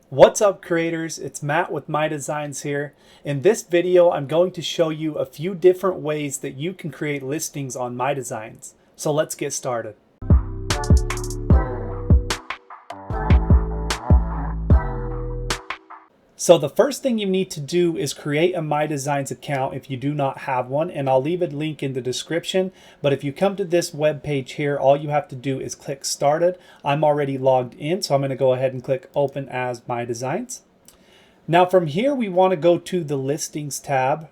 What's up, creators? It's Matt with MyDesigns here. In this video, I'm going to show you a few different ways that you can create listings on MyDesigns. So let's get started. So the first thing you need to do is create a MyDesigns account if you do not have one, and I'll leave a link in the description. But if you come to this web page here, all you have to do is click Started. I'm already logged in, so I'm going to go ahead and click Open as MyDesigns. Now from here, we want to go to the Listings tab,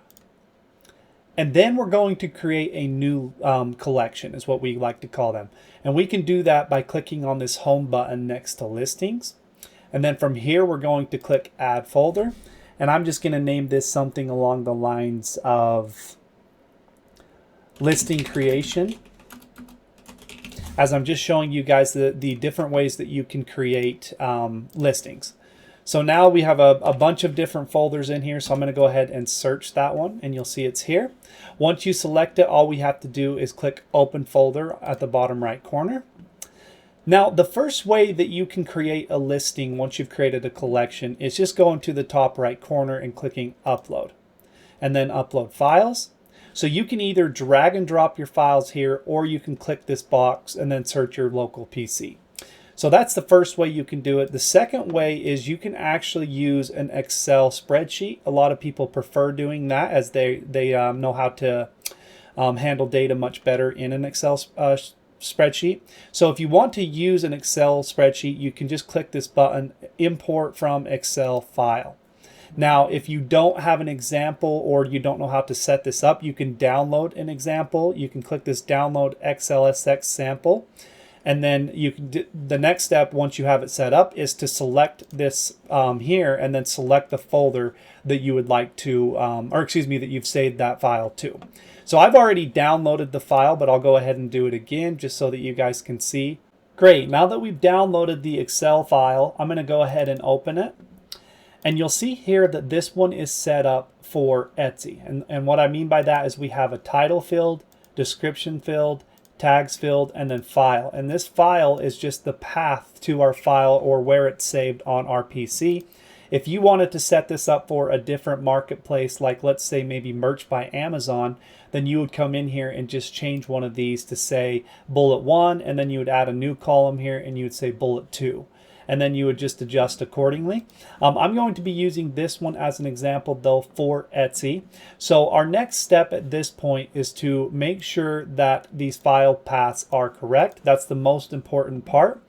and then we're going to create a new collection, is what we like to call them. And we can do that by clicking on this Home button next to Listings. And then from here, we're going to click Add Folder. And I'm just going to name this something along the lines of Listing Creation, as I'm just showing you guys the different ways that you can create listings. So now we have a bunch of different folders in here. So I'm going to go ahead and search that one, and you'll see it's here. Once you select it, all we have to do is click Open Folder at the bottom right corner. Now, the first way that you can create a listing once you've created a collection is just going to the top right corner and clicking Upload, and then Upload Files. So you can either drag and drop your files here, or you can click this box and then search your local PC. So that's the first way you can do it. The second way is you can actually use an Excel spreadsheet. A lot of people prefer doing that, as they know how to handle data much better in an Excel spreadsheet. So if you want to use an Excel spreadsheet, you can just click this button, Import from Excel File. Now, if you don't have an example or you don't know how to set this up, you can download an example. You can click this Download XLSX Sample. And then you can the next step, once you have it set up, is to select this here, and then select the folder that you would like to, that you've saved that file to. So I've already downloaded the file, but I'll go ahead and do it again just so that you guys can see. Great, now that we've downloaded the Excel file, I'm going to go ahead and open it. And you'll see here that this one is set up for Etsy. And what I mean by that is we have a title field, description field, tags field, and then file. And this file is just the path to our file or where it's saved on our PC. If you wanted to set this up for a different marketplace, like let's say maybe Merch by Amazon, then you would come in here and just change one of these to say bullet 1, and then you would add a new column here and you would say bullet 2. And then you would just adjust accordingly. I'm going to be using this one as an example though for Etsy. So our next step at this point is to make sure that these file paths are correct. That's the most important part.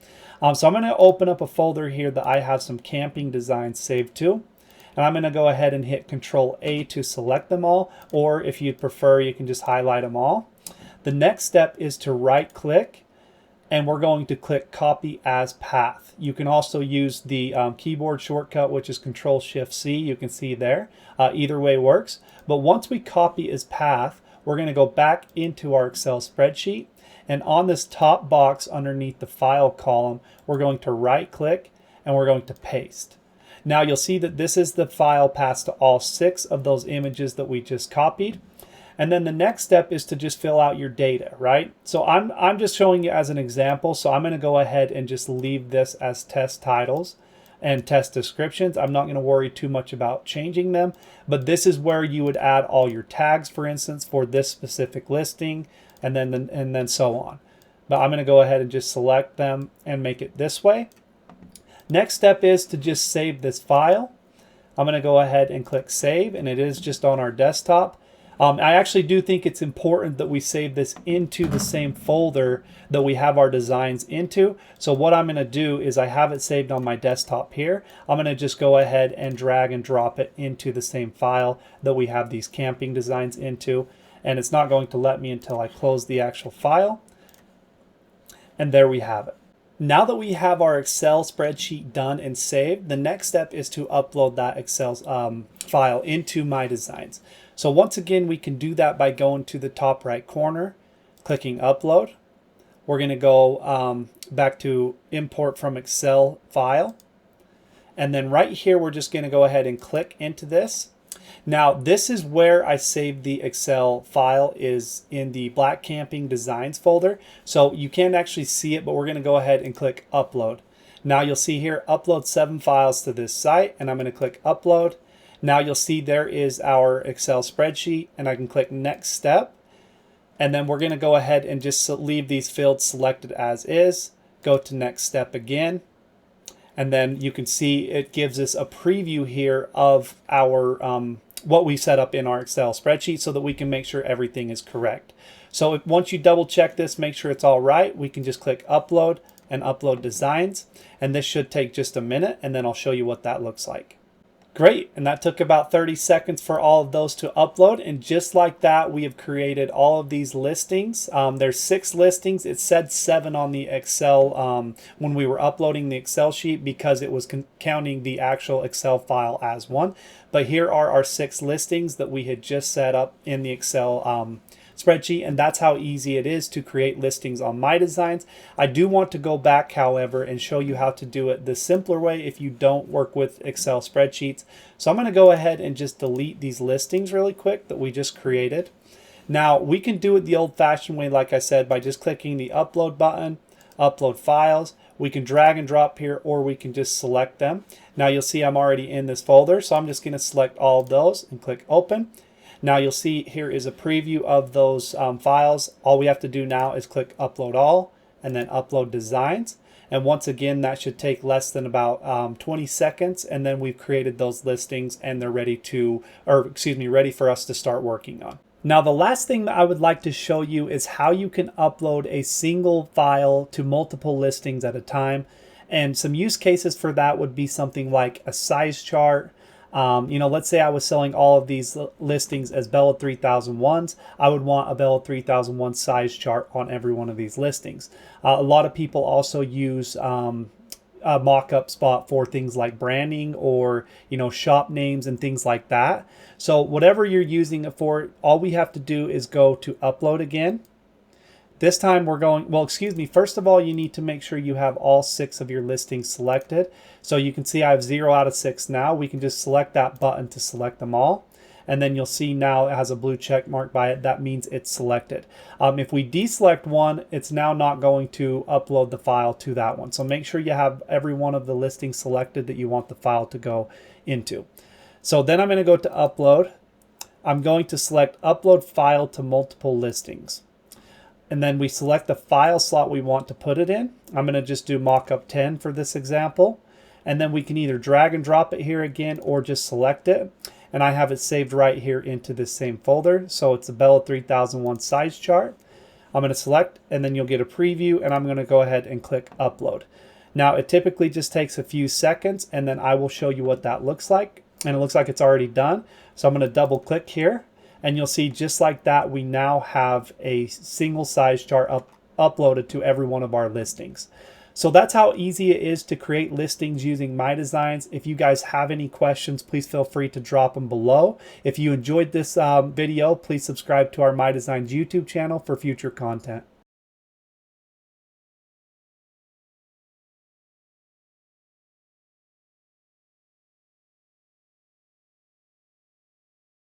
So I'm going to open up a folder here that I have some camping designs saved to. And I'm going to go ahead and hit Control A to select them all, or if you'd prefer, you can just highlight them all. The next step is to right click, and we're going to click Copy as Path. You can also use the keyboard shortcut, which is Control-Shift-C. You can see there. Either way works. But once we copy as path, we're going to go back into our Excel spreadsheet. And on this top box underneath the File column, we're going to right-click, and we're going to paste. Now you'll see that this is the file path to all 6 of those images that we just copied. And then the next step is to just fill out your data, right? So I'm just showing you as an example. So I'm going to go ahead and just leave this as test titles and test descriptions. I'm not going to worry too much about changing them, but this is where you would add all your tags, for instance, for this specific listing, and then so on. But I'm going to go ahead and just select them and make it this way. Next step is to just save this file. I'm going to go ahead and click Save, and it is just on our desktop. I actually do think it's important that we save this into the same folder that we have our designs into. So what I'm going to do is I have it saved on my desktop here. I'm going to just go ahead and drag and drop it into the same file that we have these camping designs into. And it's not going to let me until I close the actual file. And there we have it. Now that we have our Excel spreadsheet done and saved, the next step is to upload that Excel file into MyDesigns. So once again, we can do that by going to the top right corner, clicking Upload. We're going to go back to Import from Excel File. And then right here, we're just going to go ahead and click into this. Now, this is where I saved the Excel file, is in the Black Camping Designs folder. So you can't actually see it, but we're going to go ahead and click Upload. Now you'll see here, upload 7 files to this site, and I'm going to click upload. Now you'll see there is our Excel spreadsheet, and I can click next step. And then we're going to go ahead and just leave these fields selected as is. Go to next step again. And then you can see it gives us a preview here of our what we set up in our Excel spreadsheet so that we can make sure everything is correct. So once you double check this, make sure it's all right, we can just click upload and upload designs. And this should take just a minute, and then I'll show you what that looks like. Great, and that took about 30 seconds for all of those to upload, and just like that, we have created all of these listings. There's 6 listings. It said 7 on the Excel when we were uploading the Excel sheet because it was counting the actual Excel file as one. But here are our 6 listings that we had just set up in the Excel spreadsheet, and that's how easy it is to create listings on MyDesigns. I do want to go back, however, and show you how to do it the simpler way if you don't work with Excel spreadsheets. So I'm going to go ahead and just delete these listings really quick that we just created. Now we can do it the old-fashioned way, like I said, by just clicking the upload button, upload files. We can drag and drop here, or we can just select them. Now you'll see I'm already in this folder, so I'm just going to select all of those and click open. Now you'll see here is a preview of those files. All we have to do now is click upload all and then upload designs. And once again, that should take less than about 20 seconds. And then we've created those listings and they're ready ready for us to start working on. Now, the last thing that I would like to show you is how you can upload a single file to multiple listings at a time. And some use cases for that would be something like a size chart. Let's say I was selling all of these listings as Bella 3001s. I would want a Bella 3001 size chart on every one of these listings. A lot of people also use a mockup spot for things like branding or, shop names and things like that. So whatever you're using it for, all we have to do is go to upload again. This time we're going, first of all, you need to make sure you have all 6 of your listings selected. So you can see I have 0 out of 6 now. We can just select that button to select them all. And then you'll see now it has a blue check mark by it. That means it's selected. If we deselect one, it's now not going to upload the file to that one. So make sure you have every one of the listings selected that you want the file to go into. So then I'm going to go to upload. I'm going to select upload file to multiple listings. And then we select the file slot we want to put it in. I'm going to just do mockup 10 for this example. And then we can either drag and drop it here again or just select it. And I have it saved right here into this same folder. So it's a Bella 3001 size chart. I'm going to select, and then you'll get a preview, and I'm going to go ahead and click upload. Now it typically just takes a few seconds, and then I will show you what that looks like. And it looks like it's already done. So I'm going to double click here. And you'll see just like that, we now have a single size chart uploaded to every one of our listings. So that's how easy it is to create listings using MyDesigns. If you guys have any questions, please feel free to drop them below. If you enjoyed this video, please subscribe to our MyDesigns YouTube channel for future content.